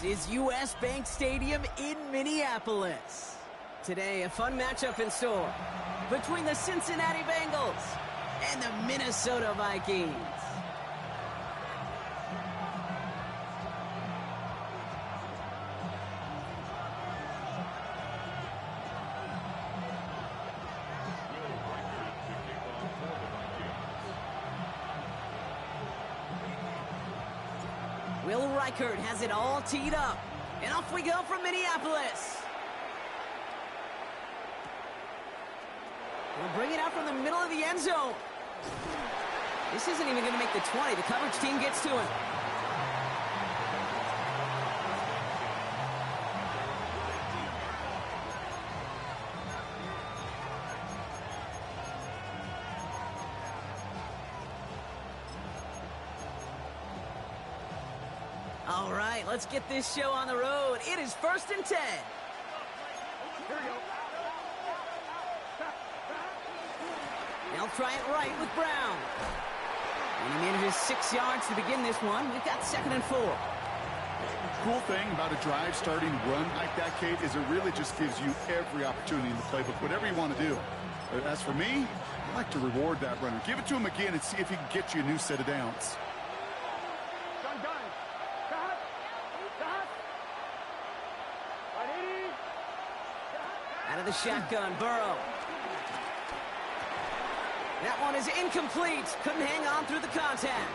This is US Bank Stadium in Minneapolis. Today, a fun matchup in store between the Cincinnati Bengals and the Minnesota Vikings. Will Reichert has it all teed up. And off we go from Minneapolis. We'll bring it out from the middle of the end zone. This isn't even going to make the 20. The coverage team gets to him. All right, let's get this show on the road. It is 1st and 10. Here we go. They'll try it right with Brown. And he manages 6 yards to begin this one. We've got 2nd and 4. Cool thing about a drive starting run like that, Kate, is it really just gives you every opportunity in the playbook, whatever you want to do. As for me, I like to reward that runner. Give it to him again and see if he can get you a new set of downs. Out of the shotgun, Burrow. That one is incomplete. Couldn't hang on through the contact.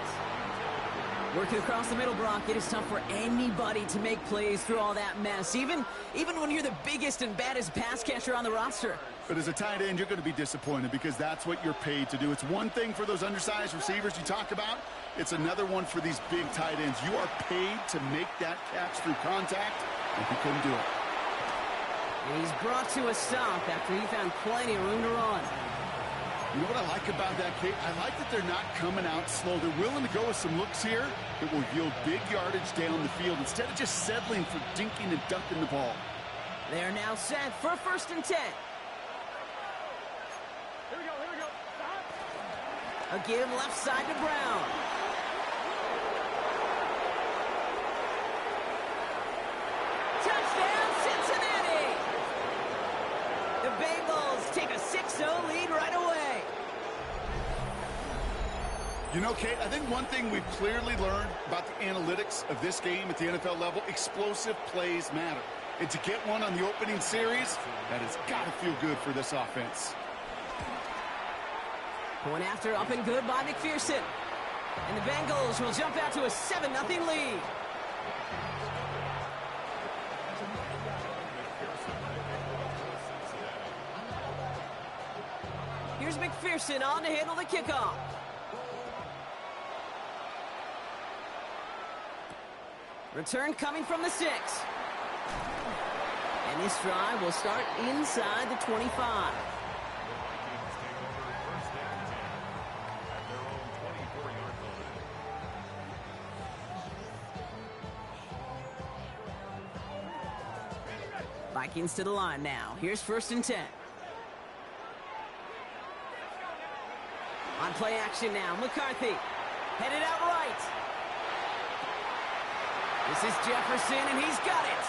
Working across the middle, Brock. It is tough for anybody to make plays through all that mess, even when you're the biggest and baddest pass catcher on the roster. But as a tight end, you're going to be disappointed because that's what you're paid to do. It's one thing for those undersized receivers you talk about. It's another one for these big tight ends. You are paid to make that catch through contact, and he couldn't do it. And he's brought to a stop after he found plenty of room to run. You know what I like about that, Kate? I like that they're not coming out slow. They're willing to go with some looks here that will yield big yardage down the field instead of just settling for dinking and dunking the ball. They're now set for 1st and 10. Here we go. A give left side to Brown. Touchdown, Cincinnati! The Bengals take a 6-0 lead right away. You know, Kate, I think one thing we've clearly learned about the analytics of this game at the NFL level, explosive plays matter. And to get one on the opening series, that has got to feel good for this offense. Going after, up and good by McPherson. And the Bengals will jump out to a 7-0 lead. Here's McPherson on to handle the kickoff. Return coming from the 6. And this drive will start inside the 25. Vikings to the line now. Here's 1st and 10. On play action now. McCarthy headed out right. This is Jefferson, and he's got it.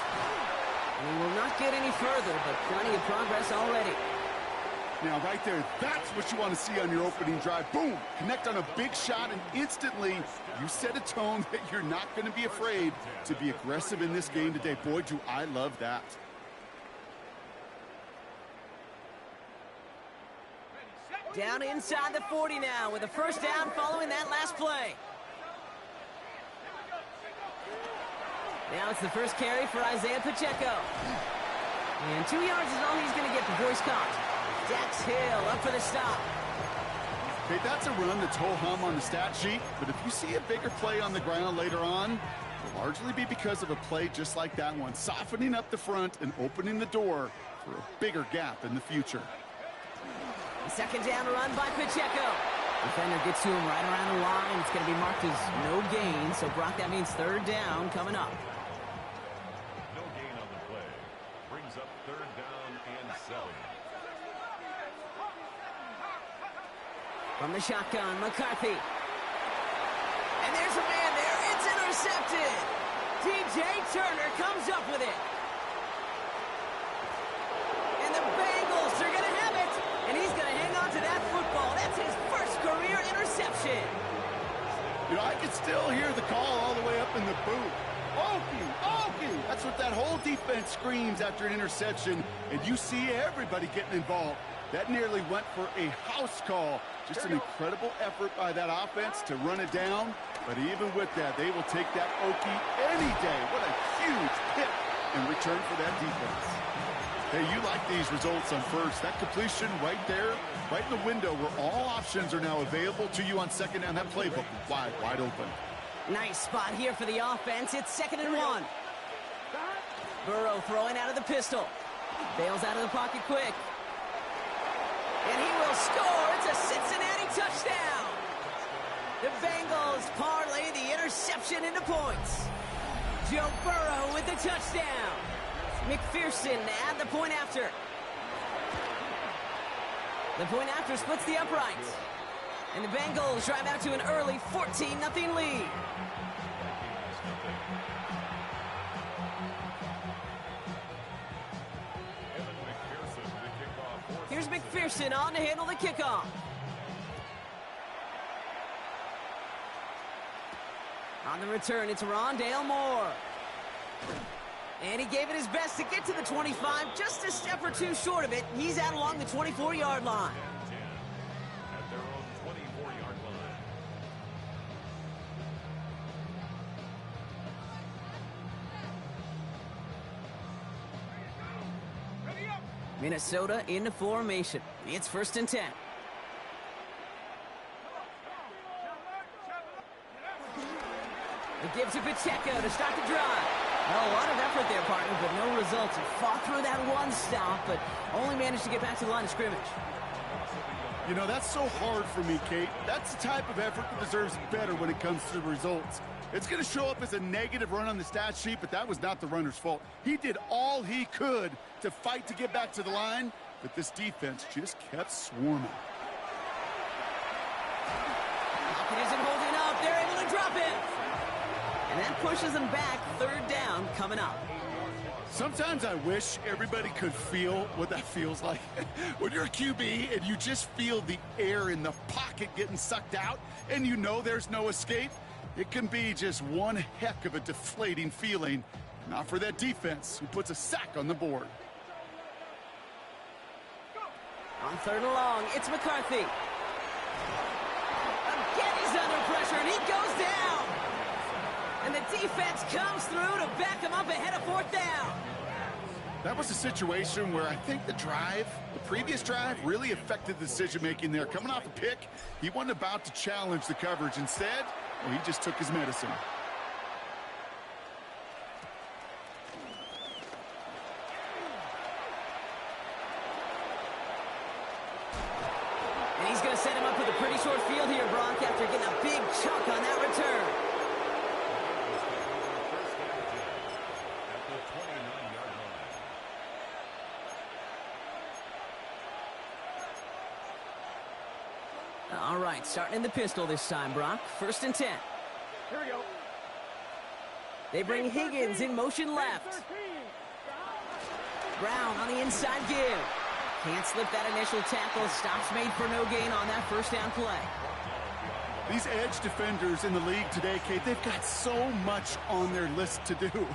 And he will not get any further, but plenty of progress already. Now, right there, that's what you want to see on your opening drive. Boom! Connect on a big shot, and instantly you set a tone that you're not going to be afraid to be aggressive in this game today. Boy, do I love that. Down inside the 40 now with a 1st down following that last play. Now it's the first carry for Isaiah Pacheco. And 2 yards is all he's going to get before he's caught. Dax Hill up for the stop. Okay, that's a run that's ho-hum on the stat sheet, but if you see a bigger play on the ground later on, it will largely be because of a play just like that one, softening up the front and opening the door for a bigger gap in the future. 2nd down run by Pacheco. Defender gets to him right around the line. It's going to be marked as no gain. So, Brock, that means 3rd down coming up. No gain on the play. Brings up 3rd down and 7. From the shotgun, McCarthy. And there's a man there. It's intercepted. DJ Turner that whole defense screams after an interception, and you see everybody getting involved. That nearly went for a house call. Just an incredible effort by that offense to run it down. But even with that, they will take that Okie any day. What a huge hit in return for that defense. Hey, you like these results on first. That completion right there, right in the window where all options are now available to you on second down. That playbook wide open. Nice spot here for the offense. It's 2nd and 1. Burrow throwing out of the pistol. Bails out of the pocket quick. And he will score. It's a Cincinnati touchdown. The Bengals parlay the interception into points. Joe Burrow with the touchdown. McPherson at the point after. The point after splits the uprights. And the Bengals drive out to an early 14-0 lead. Here's McPherson on to handle the kickoff. On the return, it's Rondale Moore. And he gave it his best to get to the 25, just a step or two short of it. He's out along the 24-yard line. At their own 24-yard line. Minnesota into formation. It's 1st and 10. It gives to Pacheco to start the drive. Well, a lot of effort there, partner, but no results. He fought through that one stop, but only managed to get back to the line of scrimmage. You know, that's so hard for me, Kate. That's the type of effort that deserves better when it comes to the results. It's going to show up as a negative run on the stat sheet, but that was not the runner's fault. He did all he could to fight to get back to the line, but this defense just kept swarming. Pocket isn't holding up. They're able to drop it. And that pushes them back. 3rd down coming up. Sometimes I wish everybody could feel what that feels like. When you're a QB and you just feel the air in the pocket getting sucked out and you know there's no escape, it can be just one heck of a deflating feeling. Not for that defense who puts a sack on the board. On 3rd and long, it's McCarthy. Again, he's under pressure, and he goes down. And the defense comes through to back him up ahead of 4th down. That was a situation where I think the previous drive, really affected the decision-making there. Coming off a pick, he wasn't about to challenge the coverage. Instead, well, he just took his medicine. And he's going to set him up with a pretty short field here, Brock, after getting a big chunk on that return. All right, starting in the pistol this time, Brock. 1st and 10. Here we go. They bring Higgins in motion left. Brown on the inside give. Can't slip that initial tackle. Stops made for no gain on that 1st down play. These edge defenders in the league today, Kate, they've got so much on their list to do.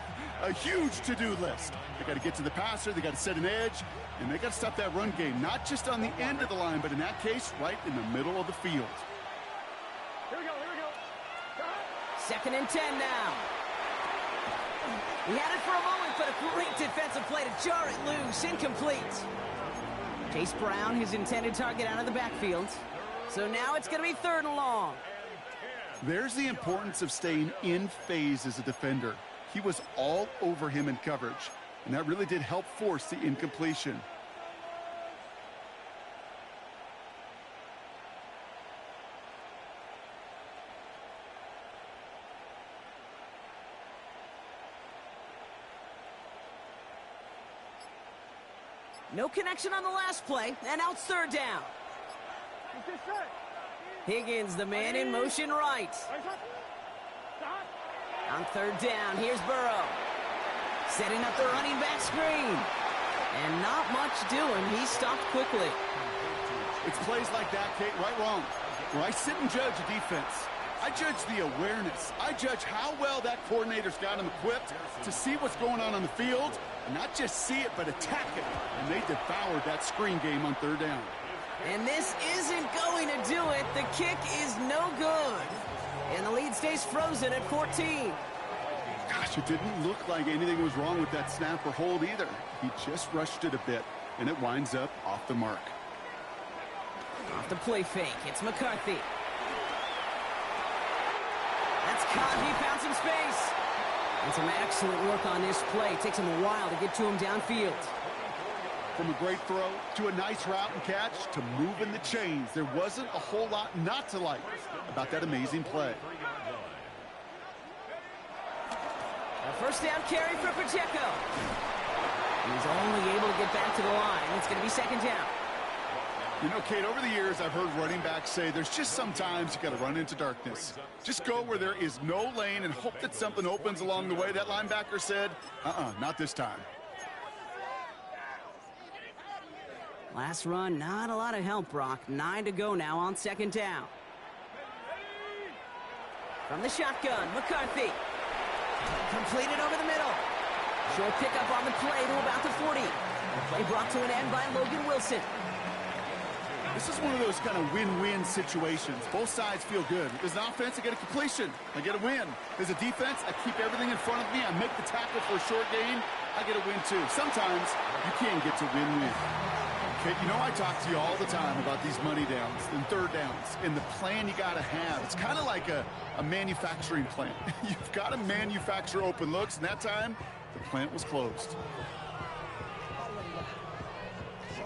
A huge to-do list. They got to get to the passer, they got to set an edge, and they got to stop that run game. Not just on the end of the line, but in that case, right in the middle of the field. Here we go, here we go. 2nd and 10 now. He had it for a moment, but a great defensive play to jar it loose. Incomplete. Chase Brown, his intended target, out of the backfield. So now it's going to be 3rd and long. There's the importance of staying in phase as a defender. He was all over him in coverage, and that really did help force the incompletion. No connection on the last play, and now it's 3rd down. Higgins, the man in motion right. On 3rd down, here's Burrow. Setting up the running back screen. And not much doing. He stopped quickly. It's plays like that, Kate, right, wrong. Where I sit and judge a defense. I judge the awareness. I judge how well that coordinator's got him equipped to see what's going on the field, and not just see it, but attack it. And they devoured that screen game on third down. And this isn't going to do it. The kick is no good. And the lead stays frozen at 14. Gosh, it didn't look like anything was wrong with that snap or hold either. He just rushed it a bit, and it winds up off the mark. Off the play fake, it's McCarthy. That's caught, he found some space. And some excellent work on this play. Takes him a while to get to him downfield. From a great throw to a nice route and catch to moving the chains, there wasn't a whole lot not to like about that amazing play. A first down carry for Pacheco. He's only able to get back to the line. It's going to be second down. You know, Kate, over the years, I've heard running backs say there's just sometimes you got to run into darkness. Just go where there is no lane and hope that something opens along the way. That linebacker said, not this time. Last run, not a lot of help, Brock. 9 to go now on second down. From the shotgun, McCarthy. Completed over the middle. Short pickup on the play to about the 40. The play brought to an end by Logan Wilson. This is one of those kind of win-win situations. Both sides feel good. As an offense, I get a completion. I get a win. As a defense, I keep everything in front of me. I make the tackle for a short gain. I get a win, too. Sometimes you can get to win-win. Okay, you know I talk to you all the time about these money downs and third downs and the plan you got to have. It's kind of like a manufacturing plant. You've got to manufacture open looks, and that time, the plant was closed.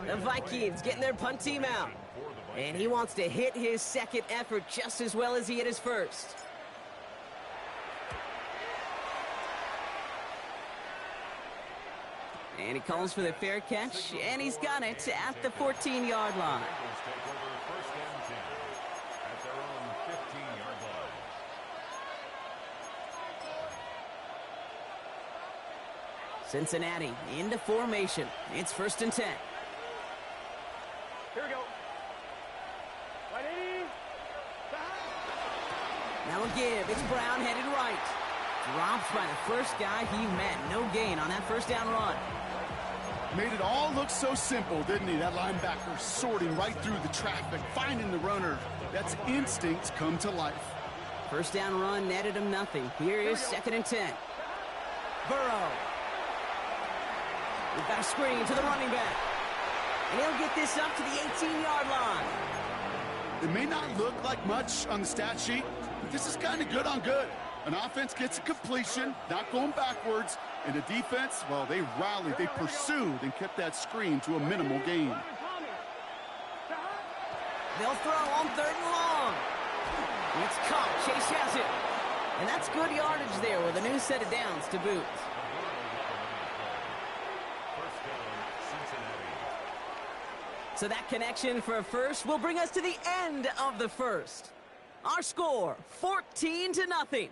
The Vikings getting their punt team out. And he wants to hit his second effort just as well as he hit his first. And he calls for the fair catch, and he's got it at the 14-yard line. Cincinnati into formation. It's 1st and 10. Here we go. Right 80. Now a give. It's Brown headed right. Drops by the first guy he met. No gain on that first down run. Made it all look so simple, didn't he? That linebacker sorting right through the traffic, finding the runner. That's instincts come to life. First down run netted him nothing. Here is 2nd and 10. Burrow. We've got a screen to the running back. And he'll get this up to the 18-yard line. It may not look like much on the stat sheet, but this is kind of good on good. An offense gets a completion, not going backwards, and the defense, well, they rallied, they pursued, and kept that screen to a minimal gain. They'll throw on 3rd and long. It's caught. Chase has it. And that's good yardage there with a new set of downs to boot. So that connection for a first will bring us to the end of the first. Our score, 14-0.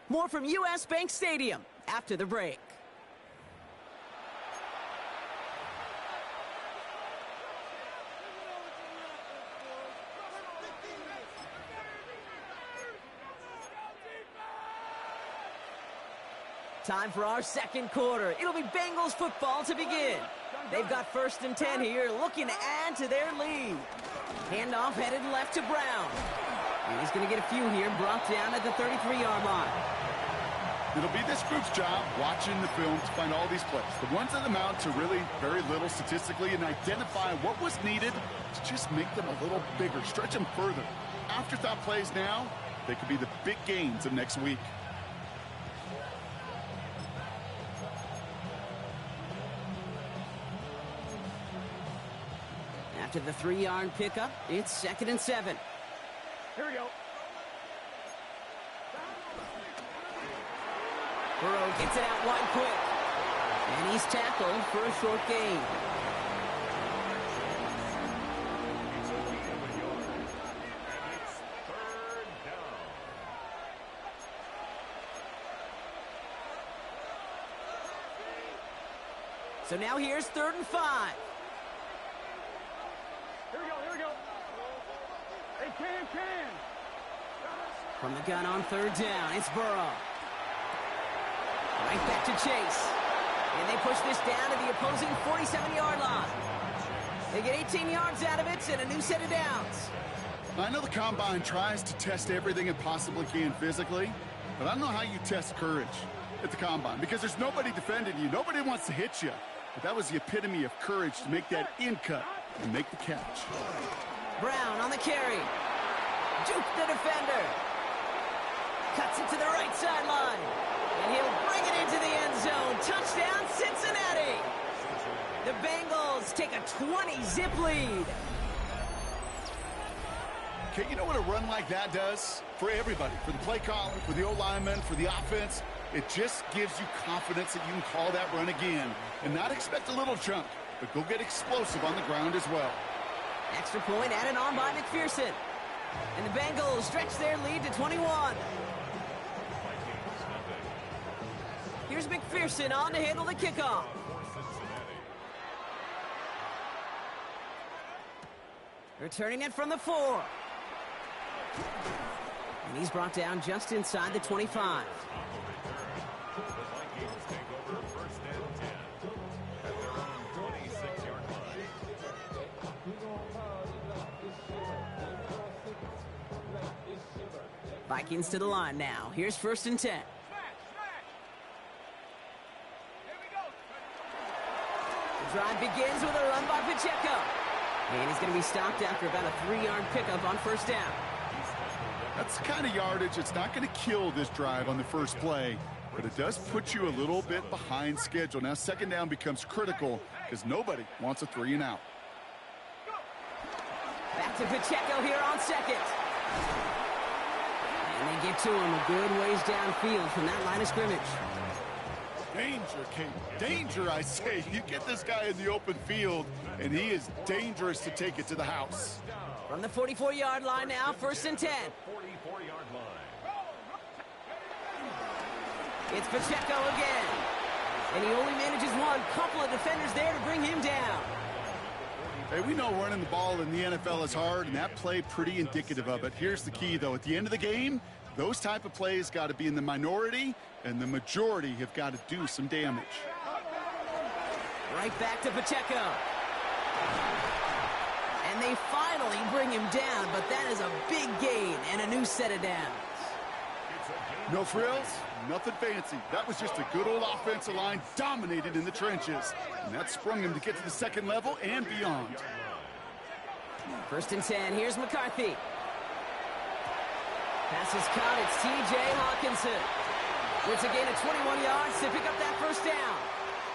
More from US Bank Stadium after the break. Time for our second quarter. It'll be Bengals football to begin. They've got 1st and 10 here, looking to add to their lead. Handoff headed left to Brown. And he's going to get a few here, brought down at the 33-yard line. It'll be this group's job watching the film to find all these plays. The ones that amount to really very little statistically and identify what was needed to just make them a little bigger, stretch them further. Afterthought plays now, they could be the big gains of next week. After the 3-yard pickup, it's 2nd and 7. Here we go. Burrow gets it out wide quick. And he's tackled for a short gain. So now here's 3rd and 5. Here we go. Hey, can. From the gun on third down, it's Burrow. Right back to Chase. And they push this down to the opposing 47-yard line. They get 18 yards out of it and a new set of downs. I know the Combine tries to test everything it possibly can physically, but I don't know how you test courage at the Combine because there's nobody defending you. Nobody wants to hit you. But that was the epitome of courage to make that in cut and make the catch. Brown on the carry. Juke the defender. Cuts it to the right sideline. And he'll bring it into the end zone. Touchdown, Cincinnati. The Bengals take a 20-zip lead. Okay, you know what a run like that does? For everybody, for the play caller, for the O-lineman, for the offense, it just gives you confidence that you can call that run again and not expect a little chunk, but go get explosive on the ground as well. Extra point added on by McPherson. And the Bengals stretch their lead to 21. Here's McPherson on to handle the kickoff. Returning it from the 4. And he's brought down just inside the 25. Vikings to the line now. Here's 1st and 10. The drive begins with a run by Pacheco. And he's going to be stopped after about a 3-yard pickup on 1st down. That's the kind of yardage it's not going to kill this drive on the first play, but it does put you a little bit behind schedule. Now 2nd down becomes critical because nobody wants a 3-and-out. Back to Pacheco here on 2nd. And they get to him a good ways downfield from that line of scrimmage. Danger, Kate. Danger, I say. You get this guy in the open field, and he is dangerous to take it to the house. From the 44-yard line now, 1st and 10. 44-yard line. It's Pacheco again. And he only manages one. Couple of defenders there to bring him down. Hey, we know running the ball in the NFL is hard, and that play pretty indicative of it. Here's the key, though. At the end of the game, those type of plays got to be in the minority, and the majority have got to do some damage. Right back to Pacheco. And they finally bring him down, but that is a big gain and a new set of downs. No frills, nothing fancy. That was just a good old offensive line dominated in the trenches. And that sprung him to get to the 2nd level and beyond. 1st and 10, here's McCarthy. Pass is caught, it's T.J. Hawkinson. Gets a gain of 21 yards to pick up that 1st down.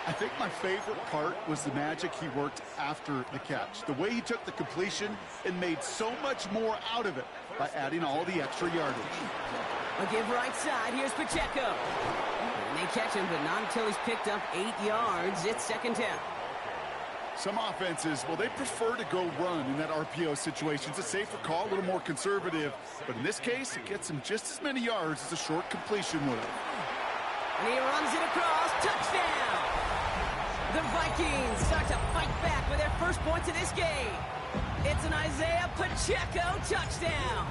I think my favorite part was the magic he worked after the catch. The way he took the completion and made so much more out of it by adding all the extra yardage. A give right side, here's Pacheco. And they catch him, but not until he's picked up 8 yards. It's 2nd down. Some offenses, well, they prefer to go run in that RPO situation. It's a safer call, a little more conservative. But in this case, it gets him just as many yards as a short completion would have. And he runs it across. Touchdown! The Vikings start to fight back with their first points of this game. It's an Isaiah Pacheco touchdown.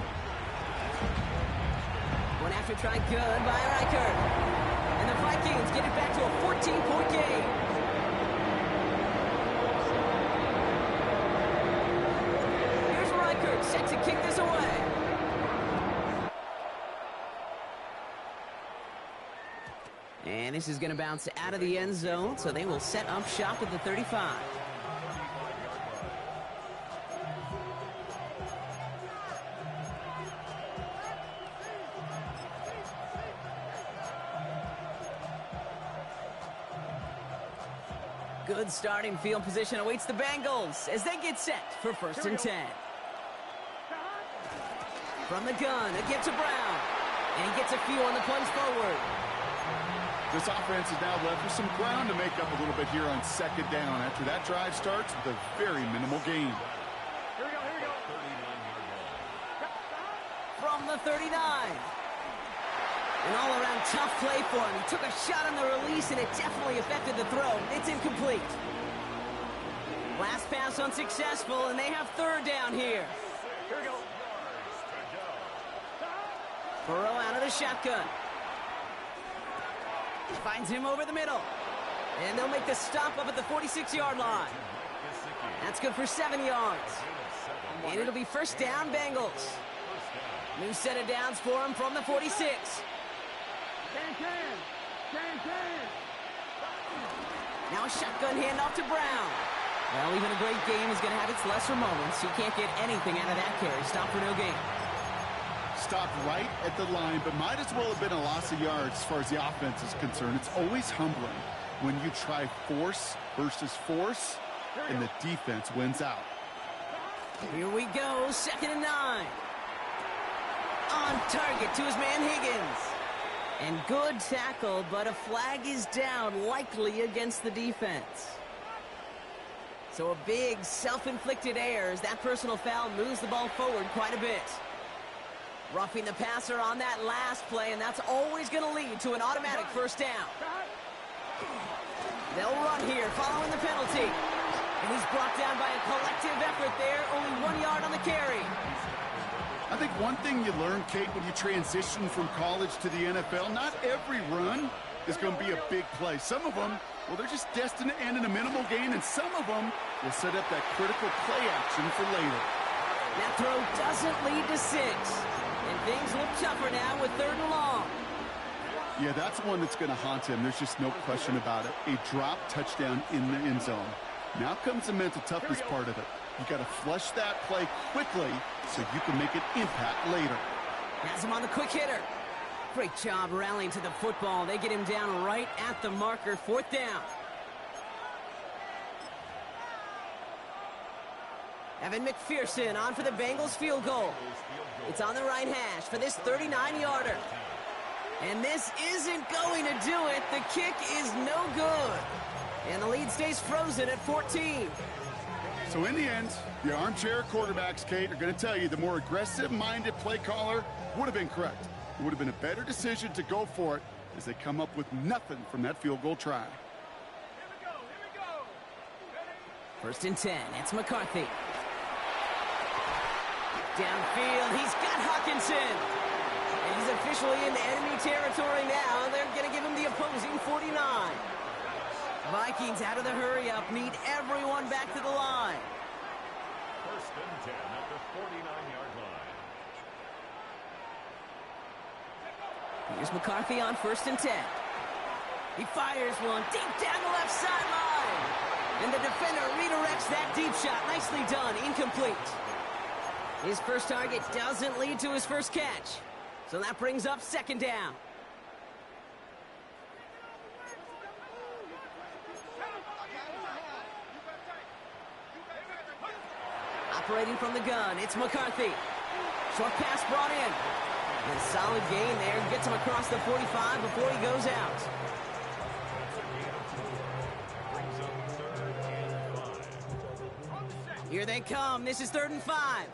One after try good by Reichert. And the Vikings get it back to a 14-point game. Here's Reichert set to kick this away. And this is going to bounce out of the end zone, so they will set up shop at the 35. Good starting field position awaits the Bengals as they get set for 1st and 10. From the gun, a give to Brown. And he gets a few on the plunge forward. This offense is now left with some ground to make up a little bit here on 2nd down. After that drive starts with a very minimal gain. Here we go, here we go. From the 39. An all-around tough play for him. He took a shot on the release, and it definitely affected the throw. It's incomplete. Last pass unsuccessful, and they have 3rd down here. Here we go. Burrow out of the shotgun. Finds him over the middle. And they'll make the stop up at the 46-yard line. That's good for 7 yards. And it'll be first down, Bengals. New set of downs for him from the 46. Now a shotgun handoff to Brown. Well, even a great game is going to have its lesser moments. He can't get anything out of that carry. Stop for no gain. Stopped right at the line, but might as well have been a loss of yards as far as the offense is concerned. It's always humbling when you try force versus force, and the defense wins out. Here we go, 2nd and 9. On target to his man Higgins. And good tackle, but a flag is down, likely against the defense. So a big self-inflicted error as that personal foul moves the ball forward quite a bit. Roughing the passer on that last play, and that's always going to lead to an automatic first down. They'll run here following the penalty. And he's brought down by a collective effort there, only 1 yard on the carry. I think one thing you learn, Kate, when you transition from college to the NFL, not every run is going to be a big play. Some of them, well, they're just destined to end in a minimal gain, and some of them will set up that critical play action for later. That throw doesn't lead to 6. And things look tougher now with 3rd and long. Yeah, that's one that's going to haunt him. There's just no question about it. A drop touchdown in the end zone. Now comes the mental toughness part of it. You got to flush that play quickly so you can make an impact later. Has him on the quick hitter. Great job rallying to the football. They get him down right at the marker. 4th down. Evan McPherson on for the Bengals field goal. It's on the right hash for this 39-yarder. And this isn't going to do it. The kick is no good. And the lead stays frozen at 14. So in the end, the armchair quarterbacks, Kate, are going to tell you the more aggressive-minded play caller would have been correct. It would have been a better decision to go for it as they come up with nothing from that field goal try. Here we go. 1st and 10. It's McCarthy. Downfield, he's got Hawkinson. And he's officially in the enemy territory now. They're going to give him the opposing 49. Vikings out of the hurry-up, need everyone back to the line. 1st and 10 at the 49-yard line. Here's McCarthy on 1st and 10. He fires one deep down the left sideline. And the defender redirects that deep shot. Nicely done, incomplete. His first target doesn't lead to his first catch. So that brings up 2nd down. Operating from the gun, it's McCarthy. Short pass brought in. And a solid gain there. Gets him across the 45 before he goes out. Here they come. This is 3rd and 5.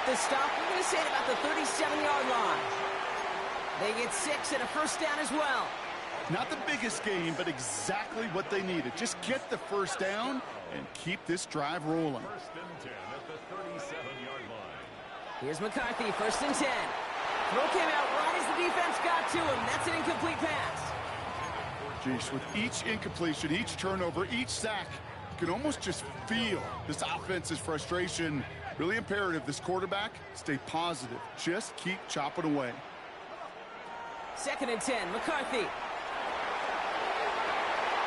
The stop, we're going to say it about the 37-yard line. They get 6 and a first down as well. Not the biggest gain, but exactly what they needed. Just get the first down and keep this drive rolling. 1st and 10 at the 37-yard line. Here's McCarthy, 1st and 10. Throw came out right as the defense got to him. That's an incomplete pass. Jeez, with each incompletion, each turnover, each sack, you can almost just feel this offense's frustration. Really imperative, this quarterback, stay positive. Just keep chopping away. 2nd and 10, McCarthy.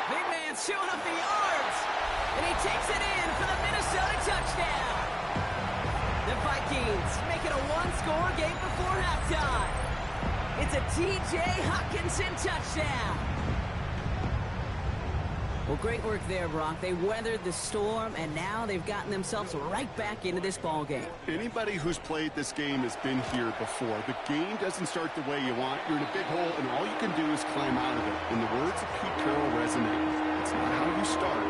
Big man showing up the yards. And he takes it in for the Minnesota touchdown. The Vikings make it a one-score game before halftime. It's a T.J. Hawkinson touchdown. Well, great work there, Brock. They weathered the storm, and now they've gotten themselves right back into this ball game. Anybody who's played this game has been here before. The game doesn't start the way you want. You're in a big hole, and all you can do is climb out of it. And the words of Pete Carroll resonate. It's not how you start,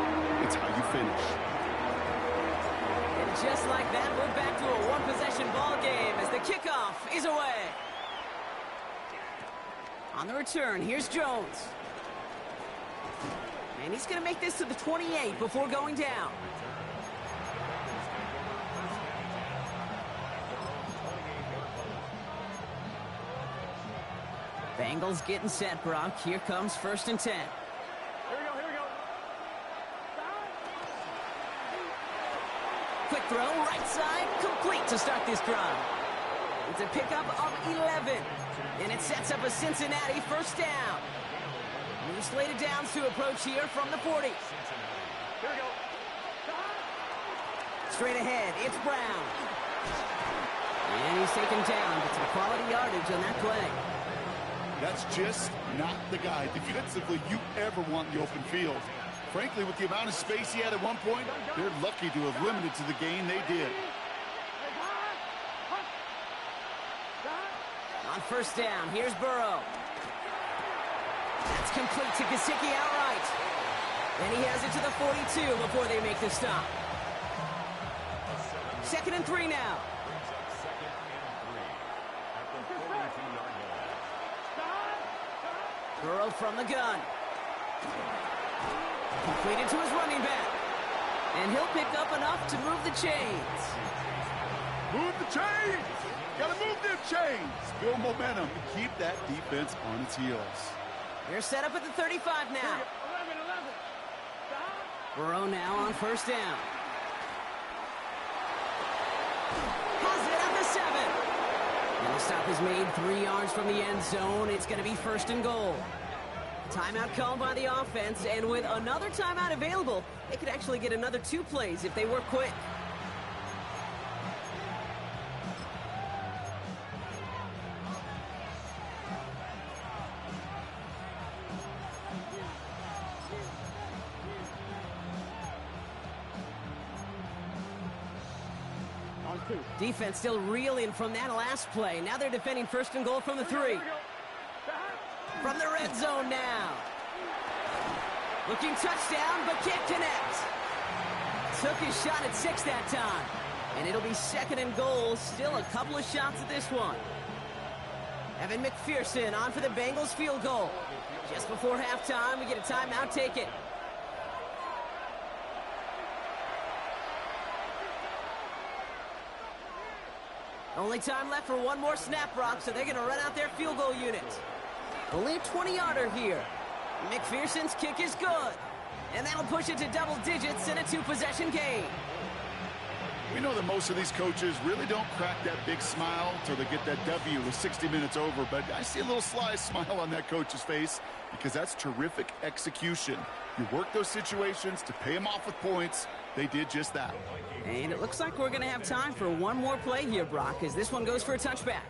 it's how you finish. And just like that, we're back to a one-possession ball game as the kickoff is away. On the return, here's Jones. And he's going to make this to the 28 before going down. Bengals getting set, Brock. Here comes 1st and 10. Here we go, here we go. Quick throw, right side, complete to start this drive. It's a pickup of 11. And it sets up a Cincinnati 1st down. New slated downs to approach here from the 40. Here we go. Straight ahead, it's Brown. And he's taken down, but some quality yardage on that play. That's just not the guy defensively you ever want in the open field. Frankly, with the amount of space he had at one point, they're lucky to have limited to the gain they did. On 1st down, here's Burrow. That's complete to Gesicki outright. And he has it to the 42 before they make the stop. 2nd and 3 now. Burrow from the gun. Completed to his running back. And he'll pick up enough to move the chains. Move the chains! Gotta move them chains! Build momentum and keep that defense on its heels. They're set up at the 35 now. 11, 11. Burrow now on 1st down. Has it at the 7. And the stop is made 3 yards from the end zone. It's going to be 1st and goal. Timeout called by the offense, and with another timeout available, they could actually get another 2 plays if they work quick. On 2. Defense still reeling from that last play. Now they're defending 1st and goal from the 3. From the red zone now. Looking touchdown, but can't connect. Took his shot at 6 that time. And it'll be 2nd and goal. Still a couple of shots at this one. Evan McPherson on for the Bengals field goal. Just before halftime, we get a timeout taken. Only time left for one more snap, Brock, so they're going to run out their field goal unit. Only a 20-yarder here. McPherson's kick is good. And that'll push it to double digits in a 2-possession game. We know that most of these coaches really don't crack that big smile until they get that W with 60 minutes over, but I see a little sly smile on that coach's face because that's terrific execution. You work those situations to pay them off with points. They did just that. And it looks like we're going to have time for one more play here, Brock, as this one goes for a touchback.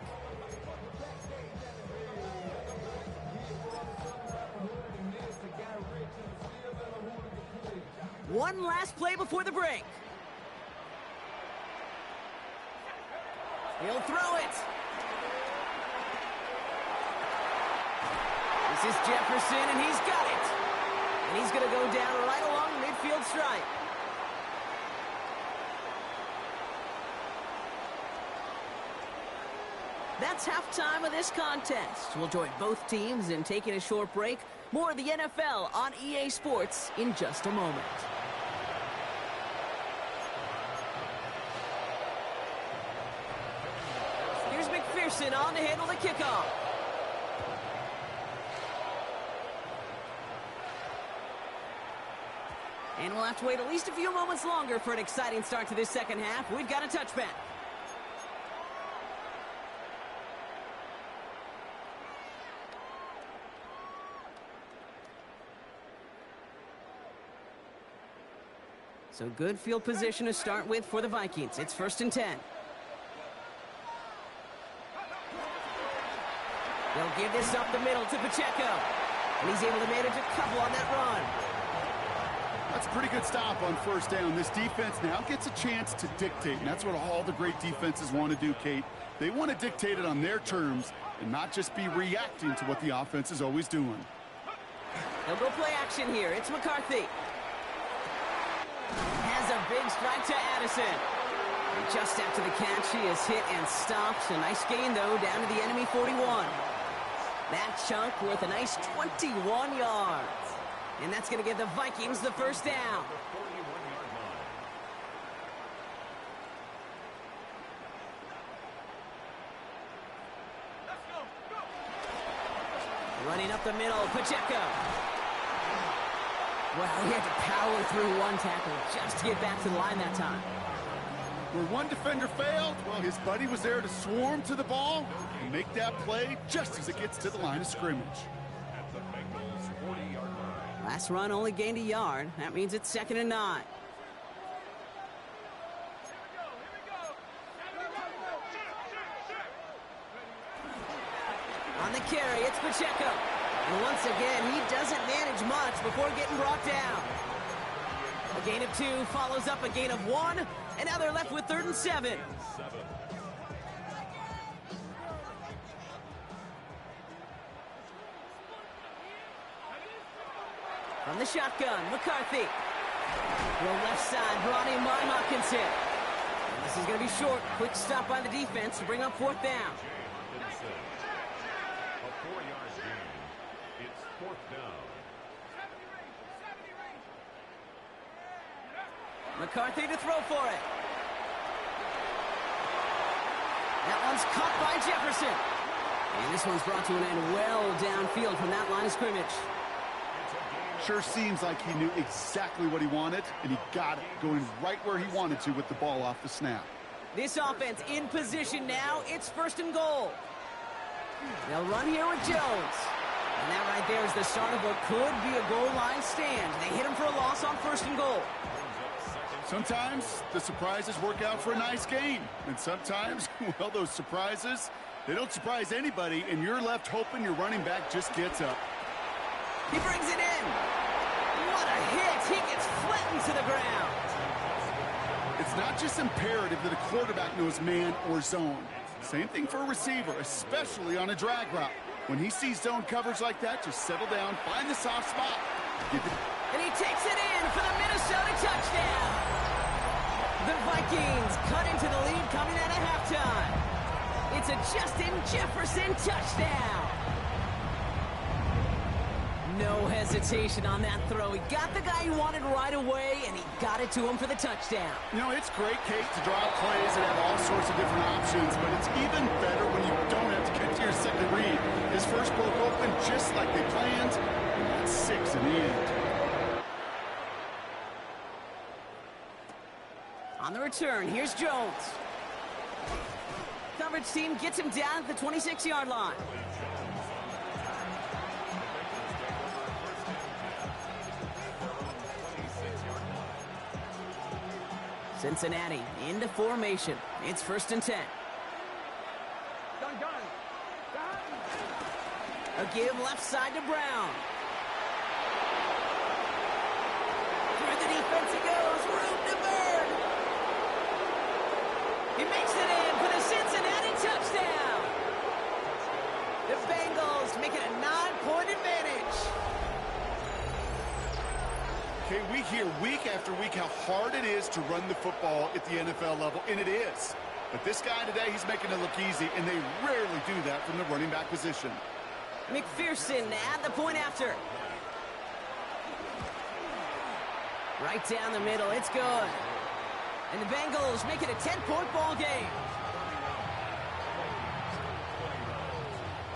One last play before the break. He'll throw it. This is Jefferson, and he's got it. And he's going to go down right along the midfield stripe. That's halftime of this contest. We'll join both teams in taking a short break. More of the NFL on EA Sports in just a moment. Here's McPherson on to handle the kickoff. And we'll have to wait at least a few moments longer for an exciting start to this second half. We've got a touchback. So good field position to start with for the Vikings. It's 1st and 10. They'll give this up the middle to Pacheco. And he's able to manage a couple on that run. That's a pretty good stop on 1st down. This defense now gets a chance to dictate, and that's what all the great defenses want to do, Kate. They want to dictate it on their terms and not just be reacting to what the offense is always doing. They'll go play action here. It's McCarthy. Has a big strike to Addison. Just after the catch, he is hit and stopped. A nice gain, though, down to the enemy 41. That chunk worth a nice 21 yards. And that's going to give the Vikings the first down. Running up the middle, Pacheco. Well, he had to power through one tackle just to get back to the line that time. Where one defender failed, well, his buddy was there to swarm to the ball and make that play just as it gets to the line of scrimmage. At the Bengals' 40-yard line. Last run only gained a yard. That means it's 2nd and 9. On the carry, it's Pacheco. And once again, he doesn't manage much before getting brought down. A gain of 2 follows up a gain of 1, and now they're left with 3rd and 7. From the shotgun, McCarthy. Throw left side, brought in by Hawkinson. And this is going to be short. Quick stop by the defense to bring up 4th down. A 4-yard gain. It's 4th down. McCarthy to throw for it. That one's caught by Jefferson. And this one's brought to an end well downfield from that line of scrimmage. Sure seems like he knew exactly what he wanted, and he got it, going right where he wanted to with the ball off the snap. This offense in position now. It's 1st and goal. They'll run here with Jones. And that right there is the start of what could be a goal line stand. They hit him for a loss on 1st and goal. Sometimes the surprises work out for a nice game. And sometimes, well, those surprises, they don't surprise anybody, and you're left hoping your running back just gets up. He brings it in. What a hit. He gets flattened to the ground. It's not just imperative that a quarterback knows man or zone. Same thing for a receiver, especially on a drag route. When he sees zone coverage like that, just settle down, find the soft spot. And he takes it in for the Minnesota touchdown. The Vikings cut into the lead coming out of halftime. It's a Justin Jefferson touchdown. No hesitation on that throw. He got the guy he wanted right away, and he got it to him for the touchdown. You know, it's great, Kate, to draw up plays and have all sorts of different options, but it's even better when you don't have to get to your second read. His first broke open just like they planned. That's 6 in the end. On the return, here's Jones. Coverage team gets him down at the 26-yard line. Cincinnati into formation. It's 1st and 10. A give left side to Brown. Through the defense he goes. Room to burn. He makes it in for the Cincinnati touchdown. The Bengals make it a 9-point advantage. Okay, we hear week after week how hard it is to run the football at the NFL level, and it is. But this guy today, he's making it look easy, and they rarely do that from the running back position. McPherson at the point after. Right down the middle, it's good. And the Bengals make it a 10-point ball game.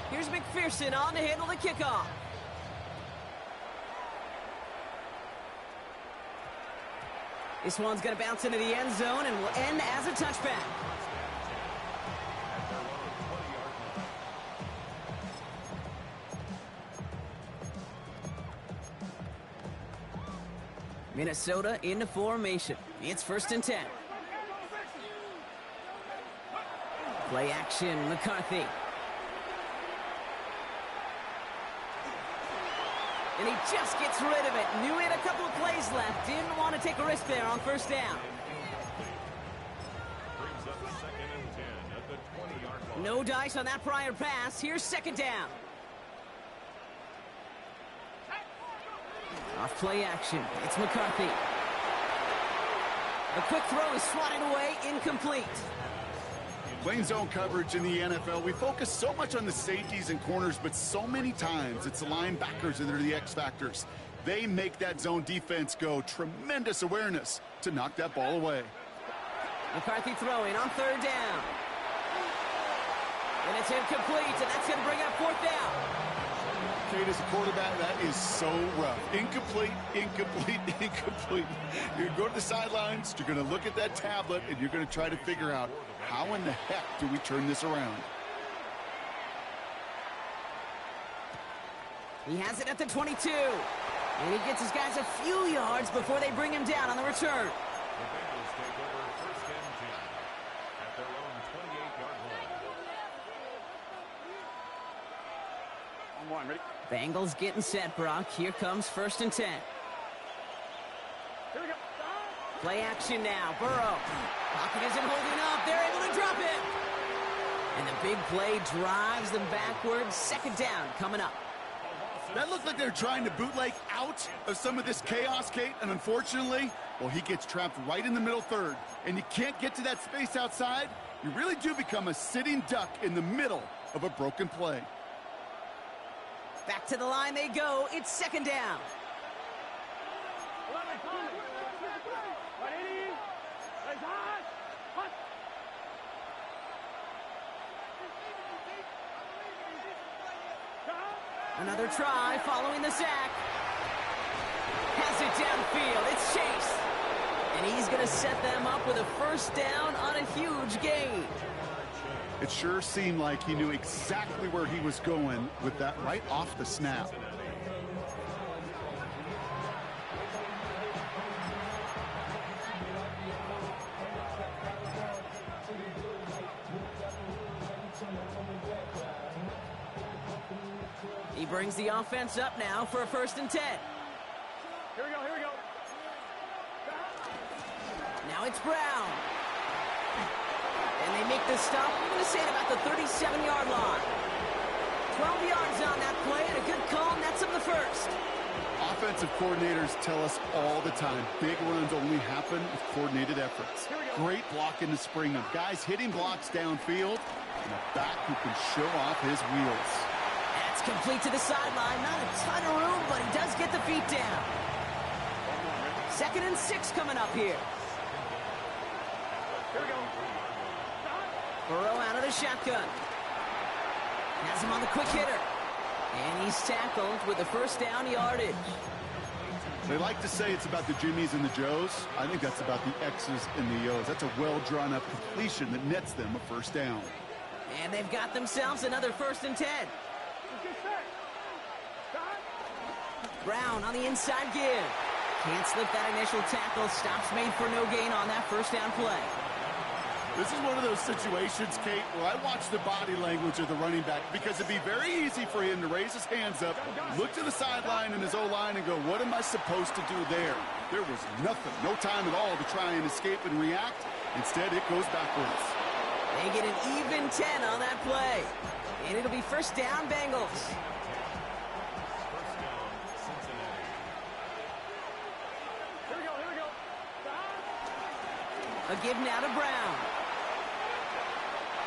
Here's McPherson on to handle the kickoff. This one's going to bounce into the end zone and will end as a touchback. Minnesota into formation. It's 1st and 10. Play action, McCarthy. And he just gets rid of it. Knew he had a couple of plays left. Didn't want to take a risk there on 1st down. Brings up 2nd and 10 at the 20-yard line. No dice on that prior pass. Here's 2nd down. Off play action. It's McCarthy. A quick throw is swatted away, incomplete. Playing zone coverage in the NFL, we focus so much on the safeties and corners, but so many times it's the linebackers that are the X factors. They make that zone defense go. Tremendous awareness to knock that ball away. McCarthy throwing on third down. And it's incomplete, and that's going to bring up fourth down. Kate, as a quarterback, that is so rough. Incomplete, incomplete, incomplete. You're going to go to the sidelines, you're going to look at that tablet, and you're going to try to figure out, how in the heck do we turn this around? He has it at the 22. And he gets his guys a few yards before they bring him down on the return. The Bengals take over first and 10 at their own 28-yard line. On one, ready? Bengals getting set, Brock. Here comes first and 10. Here we go. Play action now. Burrow. Pocket isn't holding up. They're able to drop it. And the big play drives them backwards. Second down coming up. That looked like they're trying to bootleg out of some of this chaos, Kate, and unfortunately, well, he gets trapped right in the middle third, and you can't get to that space outside. You really do become a sitting duck in the middle of a broken play. Back to the line they go. It's second down. Another try following the sack. Has it downfield. It's Chase. And he's going to set them up with a first down on a huge gain. It sure seemed like he knew exactly where he was going with that right off the snap. He brings the offense up now for a first and 10. Here we go, here we go. Now it's Brown. And they make the stop, I'm going to say, at about the 37-yard line. 12 yards on that play, and a good call nets him the first. Offensive coordinators tell us all the time, big runs only happen with coordinated efforts. Great blocking to spring them. Guys hitting blocks downfield, and a back who can show off his wheels. That's complete to the sideline. Not a ton of room, but he does get the feet down. Second and 6 coming up here. Here we go. Burrow out of the shotgun. Has him on the quick hitter. And he's tackled with the first down yardage. They like to say it's about the Jimmies and the Joes. I think that's about the X's and the O's. That's a well-drawn-up completion that nets them a first down. And they've got themselves another first and 10. Brown on the inside give. Can't slip that initial tackle. Stops made for no gain on that first down play. This is one of those situations, Kate, where I watch the body language of the running back because it'd be very easy for him to raise his hands up, look to the sideline and his O-line and go, what am I supposed to do there? There was nothing, no time at all to try and escape and react. Instead, it goes backwards. They get an even 10 on that play. And it'll be first down, Bengals. First down, Cincinnati. Here we go, here we go. A give now to Brown.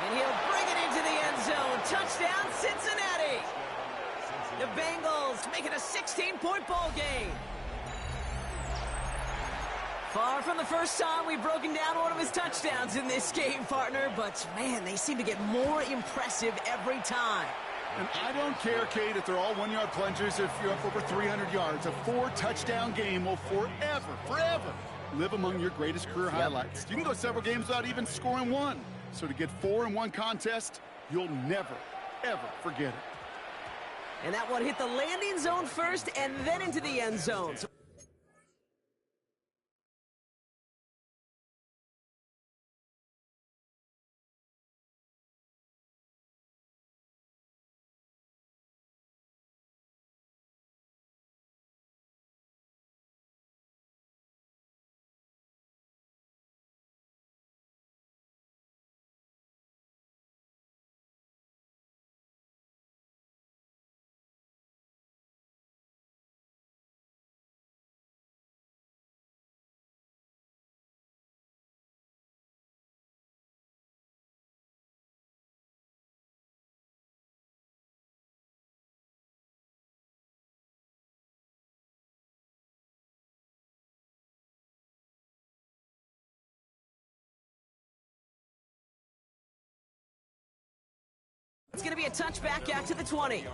And he'll bring it into the end zone. Touchdown, Cincinnati. The Bengals make it a 16-point ball game. Far from the first time we've broken down one of his touchdowns in this game, partner. But, man, they seem to get more impressive every time. And I don't care, Kate, if they're all one-yard plungers, if you're up over 300 yards. A 4-touchdown game will forever live among your greatest career highlights. You can go several games without even scoring one. So to get 4 in one contest, you'll never, ever forget it. And that one hit the landing zone first and then into the end zone. So It's going to be a touchback out to the 20.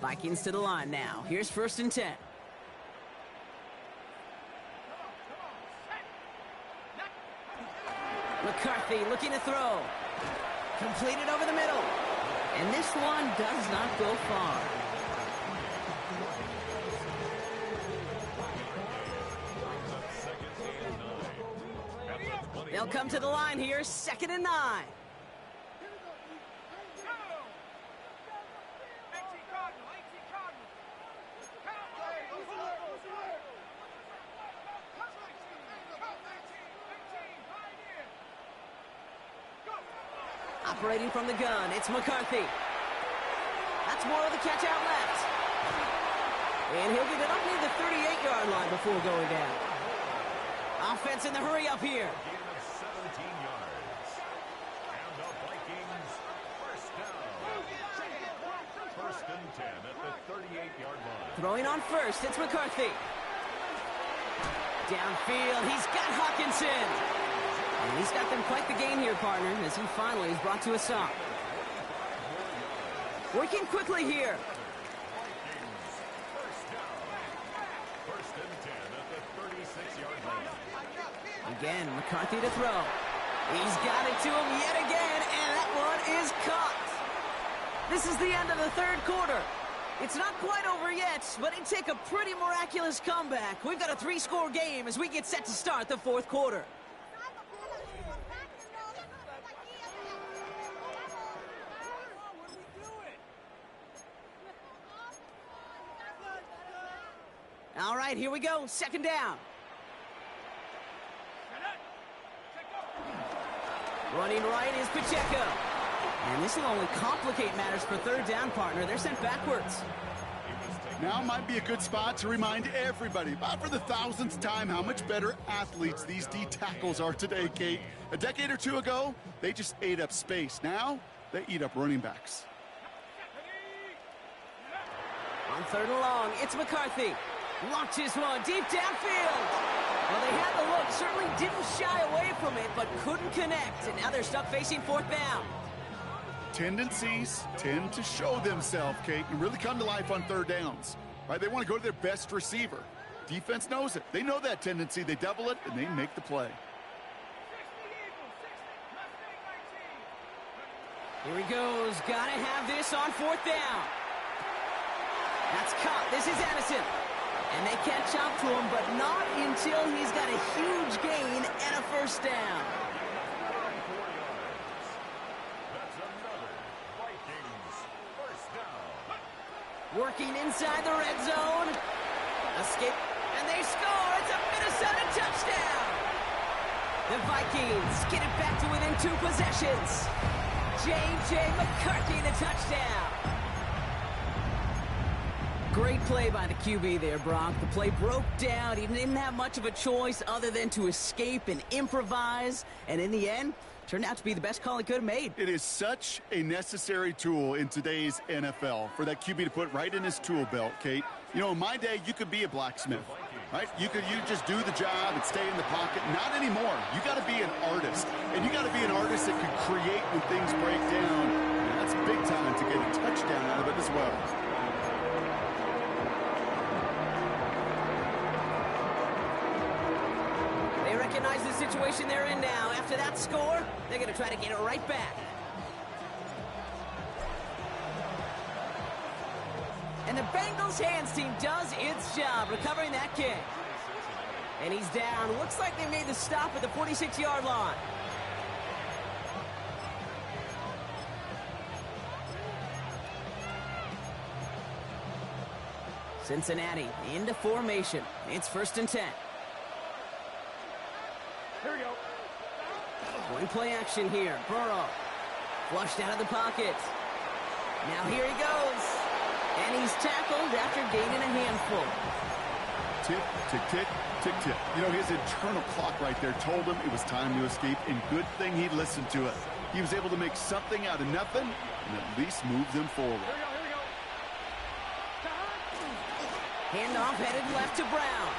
Vikings to the line now. Here's 1st and 10. McCarthy looking to throw. Completed over the middle. And this one does not go far. They'll come to the line here. 2nd and 9. Operating from the gun, it's McCarthy. That's more of the catch out left. And he'll get it up near the 38-yard line before going down. Offense in the hurry up here. 17 yards. And the Vikings, 1st down. 1st and 10 at the 38-yard line. Throwing on 1st, it's McCarthy. Downfield, he's got Hawkinson. And he's got them quite the gain here, partner, as he finally is brought to a stop. Working quickly here. 1st and 10 at the 36-yard line. Again, McCarthy to throw. He's got it to him yet again, and that one is caught. This is the end of the 3rd quarter. It's not quite over yet, but it'd take a pretty miraculous comeback. We've got a 3-score game as we get set to start the 4th quarter. All right, here we go. 2nd down. Running right is Pacheco. And this will only complicate matters for 3rd down, partner. They're sent backwards. Now might be a good spot to remind everybody, about for the 1000th time, how much better athletes these D tackles are today, Kate. A decade or two ago, they just ate up space. Now, they eat up running backs. On 3rd and long, it's McCarthy. Launches one deep downfield. Well, they had the look, certainly didn't shy away from it, but couldn't connect. And now they're stuck facing 4th down. Tendencies tend to show themselves, Kate, and really come to life on 3rd downs. Right? They want to go to their best receiver. Defense knows it. They know that tendency. They double it, and they make the play. Here he goes. Got to have this on 4th down. That's caught. This is Addison. And they catch up to him, but not until he's got a huge gain and a 1st down. That's another Vikings 1st down. Working inside the red zone. Escape, and they score. It's a Minnesota touchdown. The Vikings get it back to within 2 possessions. J.J. McCarthy, the touchdown. Great play by the QB there, Brock. The play broke down. He didn't have much of a choice other than to escape and improvise. And in the end, turned out to be the best call he could have made. It is such a necessary tool in today's NFL for that QB to put right in his tool belt, Kate. You know, in my day, you could be a blacksmith, right? You just do the job and stay in the pocket. Not anymore. You got to be an artist. And you got to be an artist that can create when things break down. And that's big time to get a touchdown out of it as well. Recognize the situation they're in now. After that score, they're going to try to get it right back. And the Bengals hands team does its job recovering that kick. And he's down. Looks like they made the stop at the 46-yard line. Cincinnati into formation. It's 1st and 10. Here we go. One play action here. Burrow flushed out of the pocket. Now here he goes. And he's tackled after gaining a handful. Tick, tick, tick, stick tip. You know, his internal clock right there told him it was time to escape, and good thing he listened to it. He was able to make something out of nothing and at least move them forward. Here we go. Handoff headed left to Brown.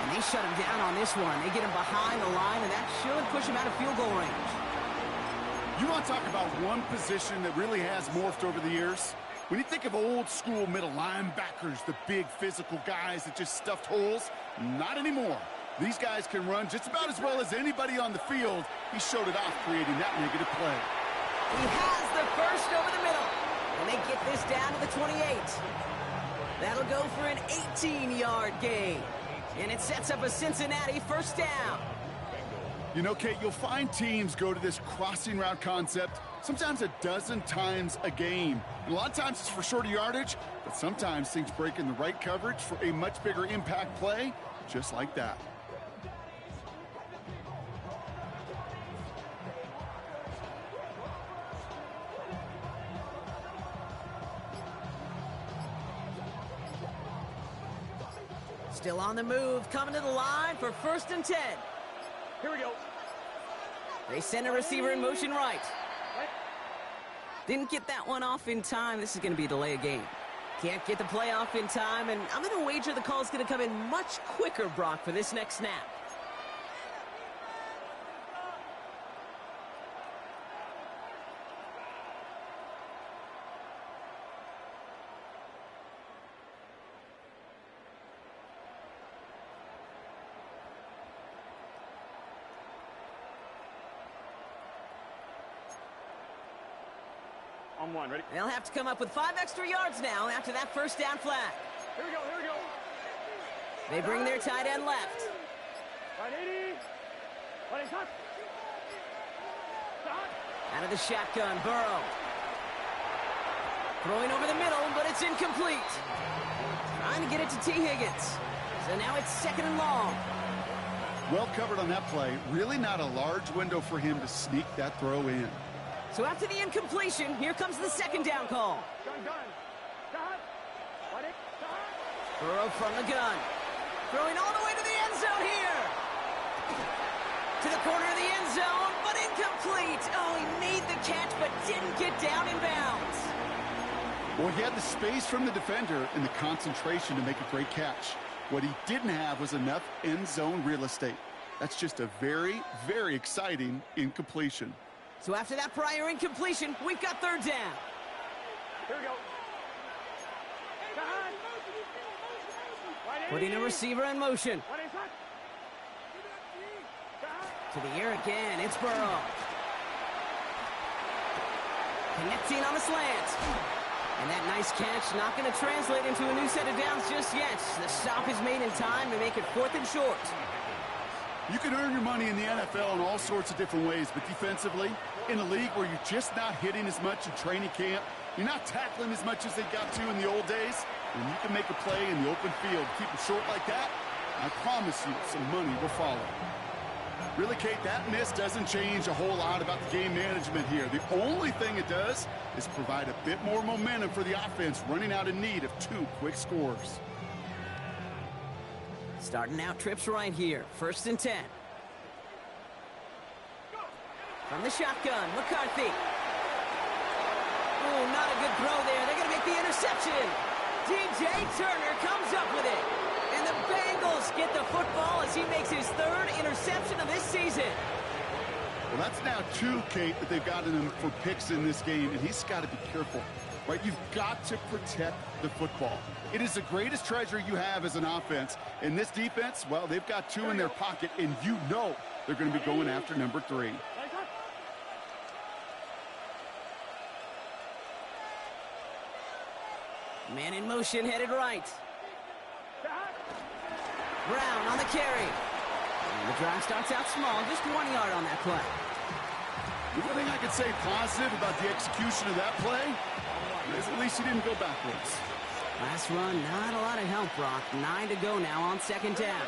And they shut him down on this one. They get him behind the line, and that should push him out of field goal range. You want to talk about one position that really has morphed over the years? When you think of old school middle linebackers, the big physical guys that just stuffed holes, not anymore. These guys can run just about as well as anybody on the field. He showed it off, creating that negative play. He has the first over the middle. And they get this down to the 28. That'll go for an 18-yard gain. And it sets up a Cincinnati first down. You know, Kate, you'll find teams go to this crossing route concept sometimes a dozen times a game. And a lot of times it's for shorter yardage, but sometimes things break in the right coverage for a much bigger impact play, just like that. Still on the move, coming to the line for 1st and 10. Here we go. They send a receiver in motion right. Didn't get that one off in time. This is going to be a delay of game. Can't get the play off in time, and I'm going to wager the call is going to come in much quicker, Brock, for this next snap. On one, ready? They'll have to come up with 5 extra yards now after that first down flag. Here we go. They bring their tight end left. Right 80. Right shot. Shot. Out of the shotgun, Burrow. Throwing over the middle, but it's incomplete. Trying to get it to T. Higgins. So now it's 2nd and long. Well covered on that play. Really not a large window for him to sneak that throw in. So after the incompletion, here comes the 2nd down call. Done. Shot. Right it. Shot. Burrow from the gun. Throwing all the way to the end zone here. To the corner of the end zone, but incomplete. Oh, he made the catch, but didn't get down in bounds. Well, he had the space from the defender and the concentration to make a great catch. What he didn't have was enough end zone real estate. That's just a very, very exciting incompletion. So after that prior incompletion, we've got 3rd down. Here we go. Shot. Right 80. Putting a receiver in motion. Right shot. Shot. To the air again, it's Burrow. Connecting on the slant. And that nice catch not going to translate into a new set of downs just yet. The stop is made in time to make it 4th and short. You can earn your money in the NFL in all sorts of different ways, but defensively, in a league where you're just not hitting as much in training camp, you're not tackling as much as they got to in the old days, and you can make a play in the open field, keep it short like that, I promise you some money will follow. Really, Kate, that miss doesn't change a whole lot about the game management here. The only thing it does is provide a bit more momentum for the offense running out in need of 2 quick scores. Starting out trips right here. 1st and 10. From the shotgun, McCarthy. Oh, not a good throw there. They're going to make the interception. DJ Turner comes up with it. And the Bengals get the football as he makes his 3rd interception of this season. Well, that's now 2, Kate, that they've gotten him for picks in this game, and he's got to be careful. Right? You've got to protect the football. It is the greatest treasure you have as an offense. And this defense, well, they've got 2 in their pocket, and you know they're going to be going after number 3. Man in motion, headed right. Brown on the carry. And the drive starts out small, just 1 yard on that play. The only thing I could say positive about the execution of that play is at least he didn't go backwards. Last run, not a lot of help, Brock. 9 to go now on 2nd down.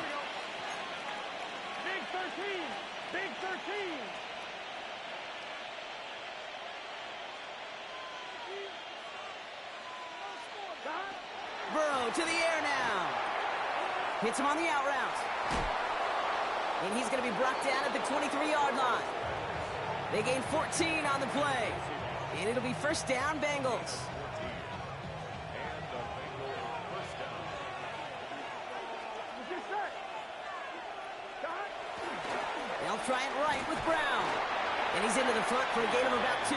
Big 13. Big 13. Burrow to the air now. Hits him on the out route. And he's going to be brought down at the 23-yard line. They gain 14 on the play. And it'll be first down, Bengals. They'll try it right with Brown. And he's into the front for a gain of about 2.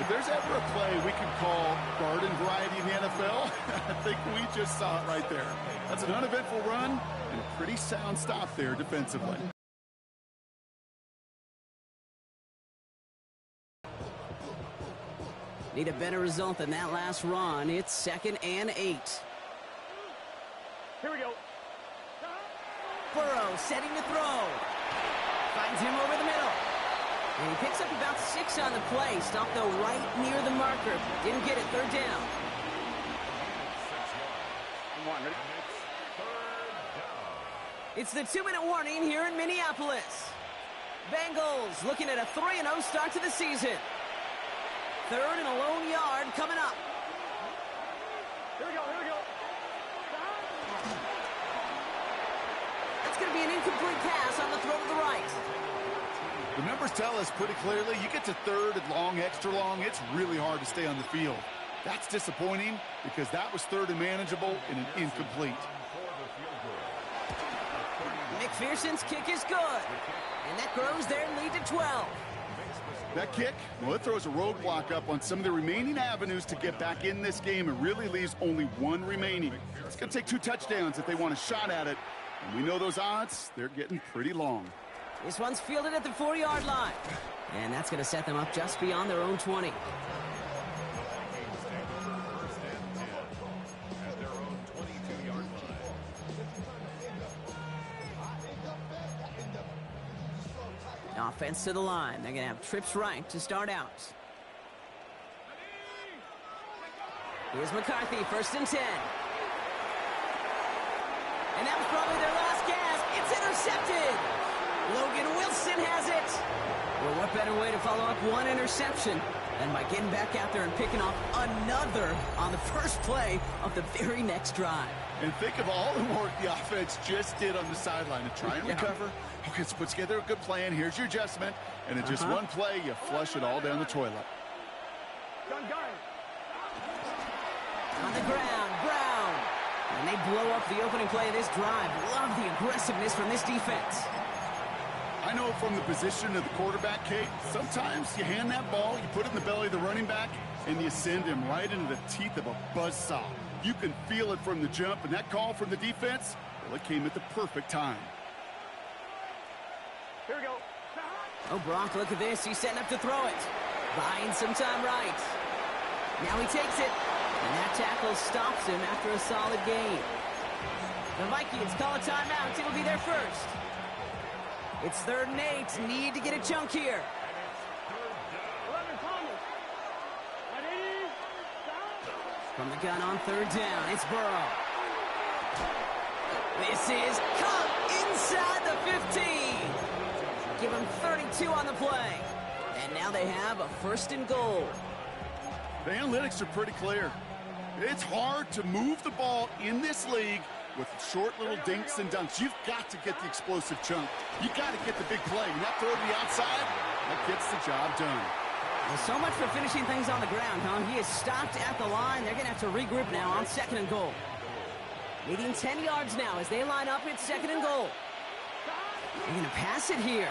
If there's ever a play we could call garden variety in the NFL, I think we just saw it right there. That's an uneventful run and a pretty sound stop there defensively. Need a better result than that last run. It's 2nd and 8. Here we go. Burrow setting to throw. Finds him over the middle. And he picks up about 6 on the play. Stopped, though, right near the marker. Didn't get it. 3rd down. Ready? It's the 2-minute warning here in Minneapolis. Bengals looking at a 3-0 start to the season. 3rd and a lone yard coming up. Here we go. It's going to be an incomplete pass on the throw to the right. The numbers tell us pretty clearly, you get to 3rd and long, extra long, it's really hard to stay on the field. That's disappointing because that was 3rd and manageable and an incomplete. McPherson's kick is good. And that grows their lead to 12. That kick, well, it throws a roadblock up on some of the remaining avenues to get back in this game and really leaves only 1 remaining. It's going to take 2 touchdowns if they want a shot at it. And we know those odds, they're getting pretty long. This one's fielded at the 4-yard line. And that's going to set them up just beyond their own 20. Offense to the line. They're going to have trips right to start out. Here's McCarthy, 1st and 10. And that was probably their last gasp. It's intercepted. Logan Wilson has it. Well, what better way to follow up 1 interception than by getting back out there and picking off another on the first play of the very next drive. And think of all the work the offense just did on the sideline to try and recover. Okay, let's put together a good plan. Here's your adjustment. And in just 1 play, you flush it all down the toilet. Gun. On the ground, Brown. And they blow up the opening play of this drive. Love the aggressiveness from this defense. I know from the position of the quarterback, Kate, sometimes you hand that ball, you put it in the belly of the running back, and you send him right into the teeth of a buzzsaw. You can feel it from the jump, and that call from the defense, well, it came at the perfect time. Here we go. Oh, Brock, look at this. He's setting up to throw it. Buying some time right. Now he takes it. And that tackle stops him after a solid gain. The Vikings call a timeout. It'll be their first. It's 3rd and 8. Need to get a chunk here. 11 Thomas. Ready? From the gun on 3rd down, it's Burrow. This is caught inside the 15. Give him 32 on the play. And now they have a 1st and goal. The analytics are pretty clear. It's hard to move the ball in this league with short little dinks and dunks. You've got to get the explosive chunk. You've got to get the big play. And that throw to the outside, that gets the job done. Well, so much for finishing things on the ground, huh? He is stopped at the line. They're going to have to regroup now on 2nd and goal. Needing 10 yards now as they line up. It's 2nd and goal. They're going to pass it here.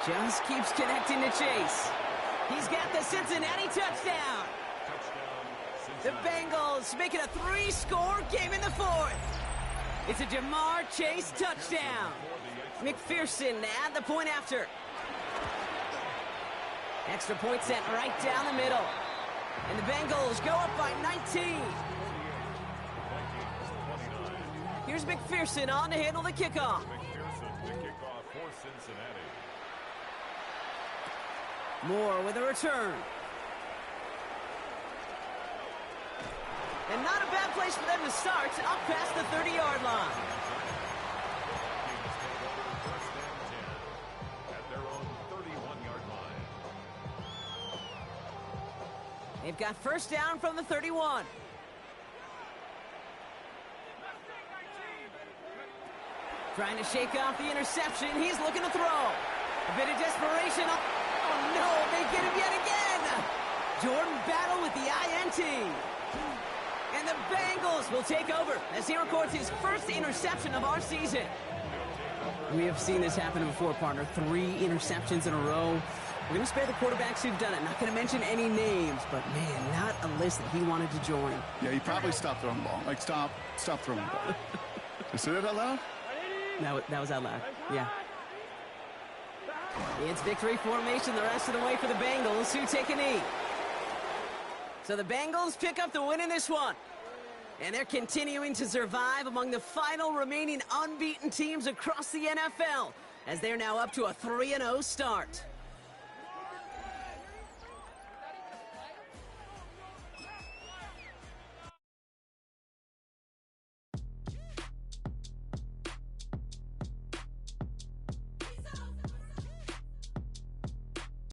Just keeps connecting to Chase. He's got the Cincinnati touchdown. The Bengals make it a 3-score game in the 4th. It's a Jamar Chase touchdown. McPherson at the point after. Extra point sent right down the middle. And the Bengals go up by 19. Here's McPherson on to handle the kickoff. Moore with a return. And not a bad place for them to start, up past the 30-yard line. At their own 31-yard line. They've got 1st down from the 31. Trying to shake off the interception. He's looking to throw. A bit of desperation. Oh, no, they get him yet again. Jordan Battle with the INT. And the Bengals will take over as he records his first interception of our season. We have seen this happen before, partner. 3 interceptions in a row. We're going to spare the quarterbacks who've done it. Not going to mention any names, but, man, not a list that he wanted to join. Yeah, he probably stopped throwing the ball. Like, stop throwing the ball. Did you say that out loud? That was out loud, yeah. It's victory formation the rest of the way for the Bengals, who take a knee. So the Bengals pick up the win in this one. And they're continuing to survive among the final remaining unbeaten teams across the NFL, as they're now up to a 3-0 start.